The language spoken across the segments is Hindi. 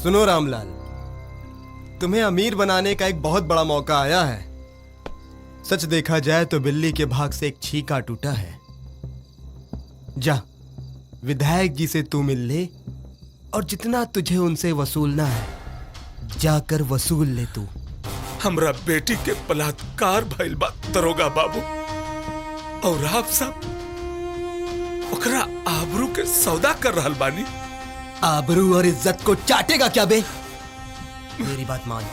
सुनो रामलाल, तुम्हें अमीर बनाने का एक बहुत बड़ा मौका आया है। सच देखा जाए तो बिल्ली के भाग से एक छीका टूटा है। जा, विधायक जी से तू मिल ले और जितना तुझे उनसे वसूलना है जाकर वसूल ले तू। हमरा बेटी के बलात्कार भइल बा दरोगा बाबू, और आप सब ओकरा आबरू के सौदा कर रहल बानी। आबरू और इज्जत को चाटेगा क्या बे? मेरी बात मान,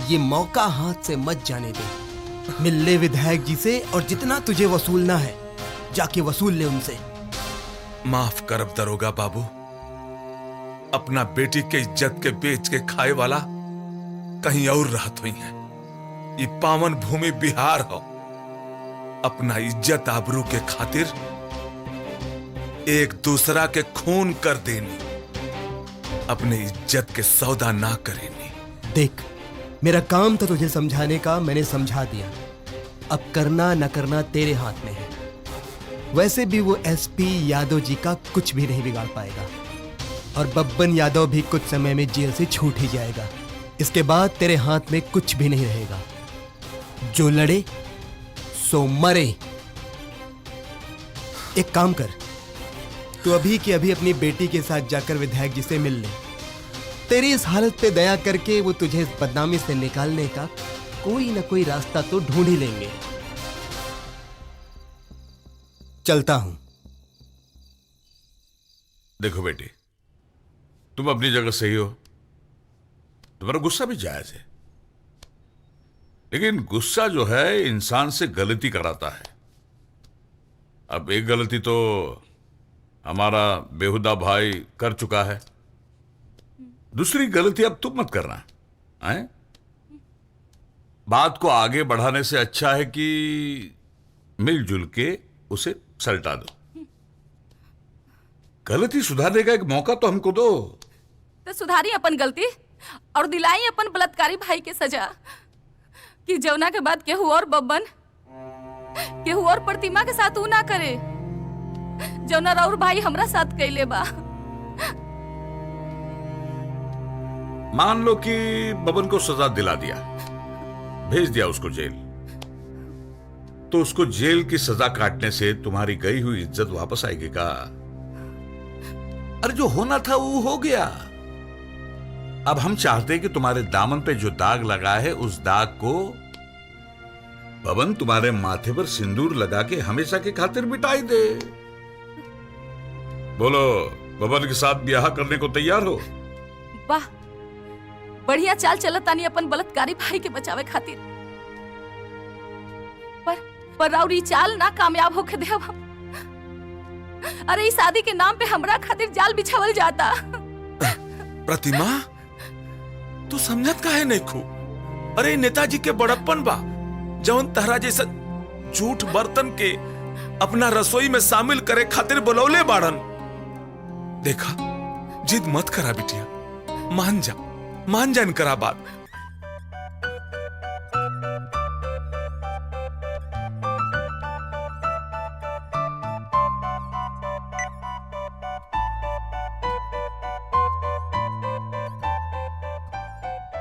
ये मौका हाथ से मत जाने दे। मिल ले विधायक जी से और जितना तुझे वसूलना है जाके वसूल ले उनसे। माफ करब दरोगा बाबू, अपना बेटी के इज्जत के बेच के खाए वाला कहीं और रहत हुई है। ये पावन भूमि बिहार हो। अपना इज्जत आबरू के खातिर एक दूसरा के खून कर देनी, अपने इज्जत के सौदा ना करेनी। देख, मेरा काम था तुझे समझाने का, मैंने समझा दिया। अब करना न करना तेरे हाथ में है। वैसे भी वो एसपी यादव जी का कुछ भी नहीं बिगाड़ पाएगा और बब्बन यादव भी कुछ समय में जेल से छूट ही जाएगा। इसके बाद तेरे हाथ में कुछ भी नहीं रहेगा। जो लड़े सो मरे। एक काम कर, तू अभी की अभी अपनी बेटी के साथ जाकर विधायक जी से मिल ले। तेरी इस हालत पे दया करके वो तुझे इस बदनामी से निकालने का कोई ना कोई रास्ता तो ढूंढ ही लेंगे। चलता हूं। देखो बेटी, तुम अपनी जगह सही हो, तुम्हारा गुस्सा भी जायज है, लेकिन गुस्सा जो है इंसान से गलती कराता है। अब एक गलती तो हमारा बेहुदा भाई कर चुका है, दूसरी गलती अब तुम मत करना है? बात को आगे बढ़ाने से अच्छा है कि मिलजुल के उसे सलटा दो। गलती सुधारने का एक मौका तो हमको दो। तो सुधारी अपन गलती और दिलाई अपन बलात्कारी भाई के सजा, कि जौना के बाद केहू और बब्बन, केहू और प्रतिमा के साथ ऊ ना करे जौना राउर भाई हमरा साथ कैले बा। मान लो कि बबन को सजा दिला दिया, भेज दिया उसको जेल, तो उसको जेल की सजा काटने से तुम्हारी गई हुई इज्जत वापस आएगी का? अरे जो होना था वो हो गया। अब हम चाहते हैं कि तुम्हारे दामन पे जो दाग लगा है उस दाग को बबन तुम्हारे माथे पर सिंदूर लगा के हमेशा के खातिर मिटाई दे। बोलो, बबन के साथ ब्याह करने को तैयार हो? वाह, बढ़िया चाल चलत तानी अपन बलात्कारी भाई के बचावे खातिर। पर राउर ई चाल ना कामयाब होके देव। अरे इस शादी के नाम पे हमरा खातिर जाल बिछावल जाता। प्रतिमा, तू समझत काहे नहीं खू? अरे नेताजी के बड़प्पन बा जौन तहरा जैसा झूठ बर्तन के अपना रसोई में शामिल करे खातिर बुलौले बाड़न। देखा, जिद मत करा बिटिया, मान जा इनकरा बात।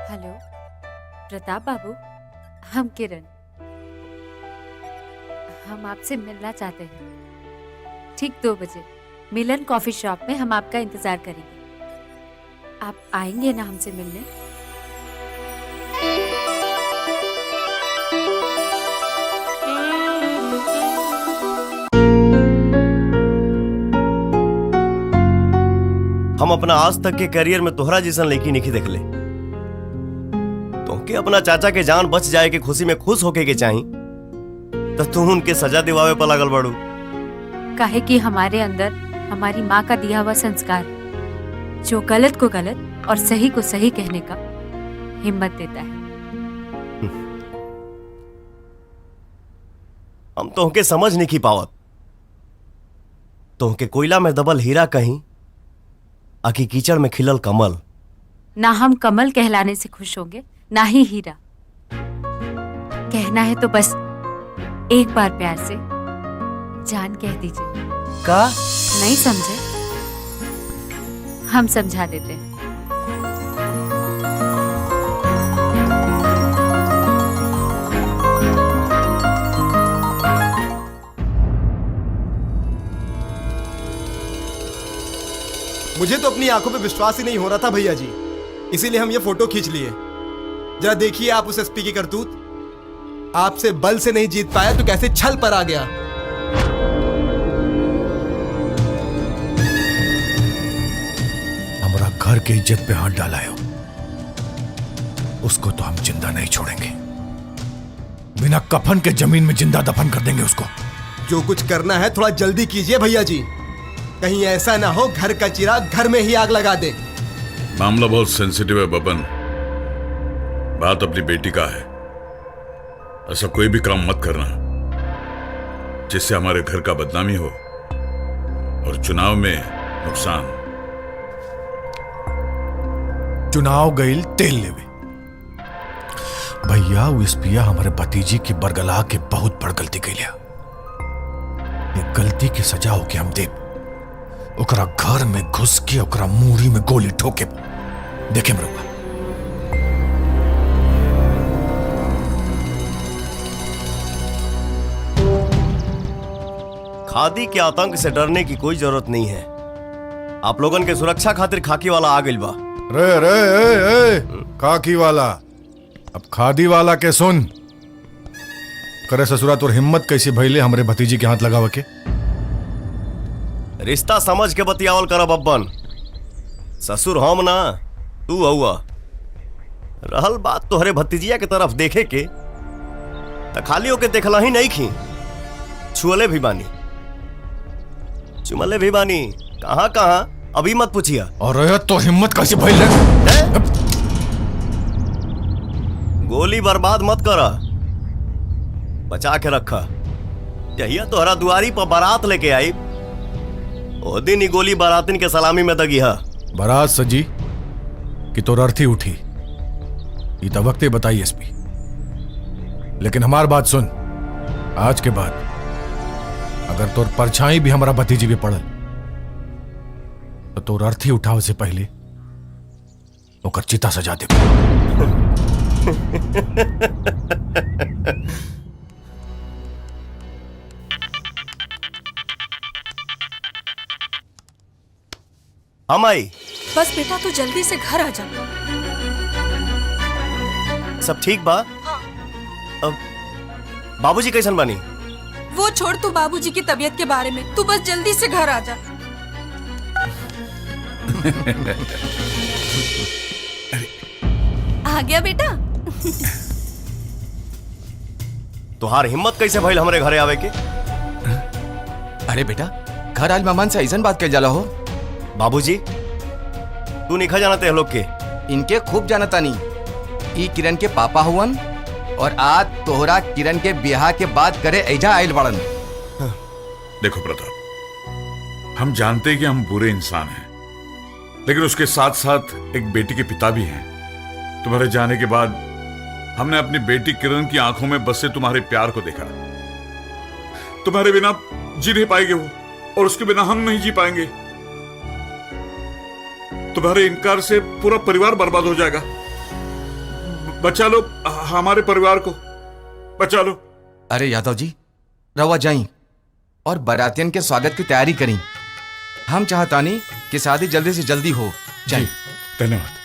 हेलो प्रताप बाबू, हम किरण, हम आपसे मिलना चाहते हैं। ठीक 2 बजे मिलन कॉफी शॉप में हम आपका इंतजार करेंगे। आप आएंगे ना हमसे मिलने? हम अपना आज तक के करियर में तोहरा जैसन लड़की नहीं देख ले। तुमके अपना चाचा के जान बच जाए के खुशी में खुश होके के चाही, तो तुम उनके सजा दिवावे पर लागल बाड़ू। काहे कि हमारे अंदर हमारी माँ का दिया हुआ संस्कार जो गलत को गलत और सही को सही कहने का हिम्मत देता है। हम तुमके समझ नहीं की पावत। तुमके कोयला में दबल हीरा कहीं, आखी कीचड़ में खिलल कमल। ना हम कमल कहलाने से खुश होंगे, ना ही हीरा। कहना है तो बस एक बार प्यार से जान कह दीजिए। का? नहीं समझे? हम समझा देते हैं। मुझे तो अपनी आंखों पे विश्वास ही नहीं हो रहा था भैया जी, इसीलिए हम ये फोटो खींच लिए। जरा देखिए आप उस एसपी की करतूत। आपसे बल से नहीं जीत पाया तो कैसे छल पर आ गया। हमारा घर की इज्जत पे हाथ डाला है, उसको तो हम जिंदा नहीं छोड़ेंगे। बिना कफन के जमीन में जिंदा दफन कर देंगे उसको। जो कुछ करना है थोड़ा जल्दी कीजिए भैया जी, कहीं ऐसा ना हो घर का चिराग घर में ही आग लगा दे। मामला बहुत सेंसिटिव है बबन, बात अपनी बेटी का है। ऐसा कोई भी काम मत करना जिससे हमारे घर का बदनामी हो और चुनाव में नुकसान। चुनाव गईल तेल लेवे। भैया वो एसपिया हमारे भतीजी की बरगला के बहुत बड़ गलती कैलिया। ये गलती की सजा हो के हम देव ओकरा घर में घुस के ओकरा मूरी में गोली ठोके देखे मरुआ। खादी के आतंक से डरने की कोई जरूरत नहीं है। आप लोगन के सुरक्षा खातिर खाकी वाला आ गइल बा। रे रे ए, ए, खाकी वाला अब खादी वाला के सुन। करे ससुरा तोर हिम्मत कैसे भइले हमरे भतीजी के हाथ लगावे के? रिश्ता समझ के बतियावल कर बब्बन। ससुर हम ना तू हुआ। रहल बात तोहरे भतीजिया के तरफ देखे के त खाली होके देखला ही नहीं खी, छुअले भी बानी चुमले भी बानी। कहां कहां अभी मत पूछिया। और तो हिम्मत कैसे भइले? गोली बर्बाद मत करा, बचा के रखा। यही तोहरा दुआरी पर बारात लेके आई, ओ दिन ही गोली बारातिन के सलामी में दगी है। बारात सजी कि तोर अर्थी उठी ये तो वक्ते बताई एसपी। लेकिन हमार बात सुन, आज के बाद अगर तोर परछाई भी हमारा भतीजी भी पड़ल तो तोर अर्थी उठावे से पहले ओकर चिता सजा दे। हम आई। बस बेटा तू जल्दी से घर आ जा। सब ठीक बा? हाँ। अब बाबूजी कैसन बानी? वो छोड़ तू बाबूजी की तबीयत के बारे में, तू बस जल्दी से घर आ जा। आ गया बेटा। तुहार हिम्मत कैसे भइल हमरे घरे आवे के? अरे बेटा, घर आज मेहमान से ऐसन बात कह जाला हो। बाबूजी तू निखा जानते हैं लोग के? इनके खूब जानता नहीं। ई किरण के पापा हुवन और आज तोहरा किरण के ब्याह के बाद करे ऐजा आयल बड़न। देखो प्रताप, हम जानते हैं कि हम बुरे इंसान हैं, लेकिन उसके साथ साथ एक बेटी के पिता भी हैं। तुम्हारे जाने के बाद हमने अपनी बेटी किरण की आंखों में बसे तुम्हारे प्यार को देखा। तुम्हारे बिना जी नहीं पाएंगे वो, और उसके बिना हम नहीं जी पाएंगे। तुम्हारे इनकार से पूरा परिवार बर्बाद हो जाएगा। बचा लो हमारे परिवार को, बचा लो। अरे यादव जी, रवा जाई और बारातियन के स्वागत की तैयारी करी। हम चाहता नहीं कि शादी जल्दी से जल्दी हो जाए। धन्यवाद।